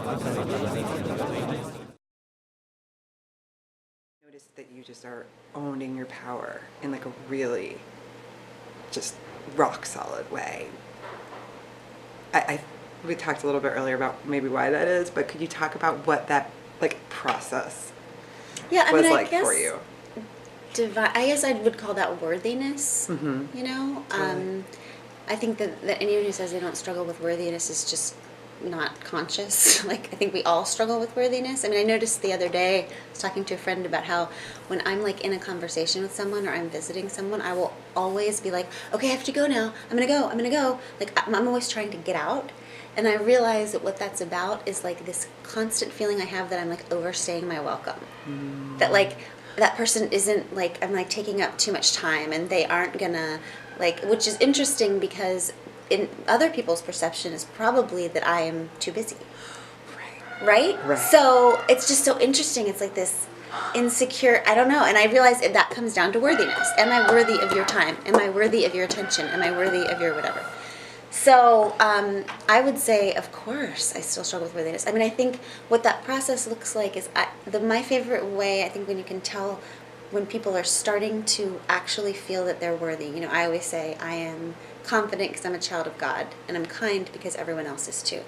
Notice that you just are owning your power in like a really just rock solid way. We talked a little bit earlier about maybe why that is, but could you talk about what that like process was like for you? I guess I would call that worthiness. Mm-hmm. You know, Totally. I think that anyone who says they don't struggle with worthiness is just not conscious. Like, I think we all struggle with worthiness. I mean, I noticed the other day, I was talking to a friend about how when I'm like in a conversation with someone or I'm visiting someone, I will always be like, okay, I have to go now. I'm gonna go. Like, I'm always trying to get out. And I realize that what that's about is like this constant feeling I have that I'm like overstaying my welcome. That like that person isn't like, I'm like taking up too much time and they aren't gonna like, which is interesting because in other people's perception is probably that I am too busy. Right? Right. So it's just so interesting. It's like this insecure, I don't know. And I realize that comes down to worthiness. Am I worthy of your time? Am I worthy of your attention? Am I worthy of your whatever? So I would say, of course, I still struggle with worthiness. I mean, I think what that process looks like is my favorite way, I think, when you can tell when people are starting to actually feel that they're worthy. You know, I always say I am confident because I'm a child of God, and I'm kind because everyone else is too.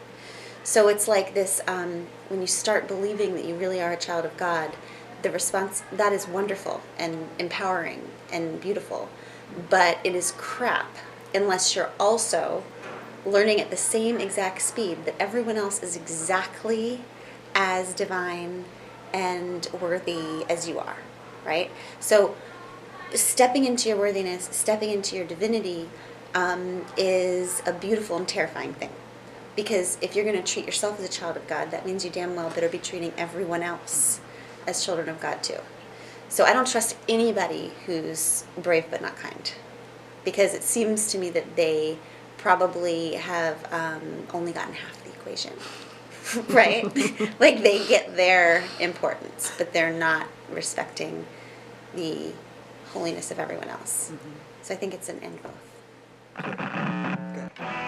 So it's like this, when you start believing that you really are a child of God, the response, that is wonderful and empowering and beautiful, but it is crap unless you're also learning at the same exact speed that everyone else is exactly as divine and worthy as you are, right? So stepping into your worthiness, stepping into your divinity is a beautiful and terrifying thing. Because if you're going to treat yourself as a child of God, that means you damn well better be treating everyone else as children of God too. So I don't trust anybody who's brave but not kind. Because it seems to me that they probably have only gotten half the equation, right? Like they get their importance, but they're not respecting the holiness of everyone else. So I think it's an and both. Good.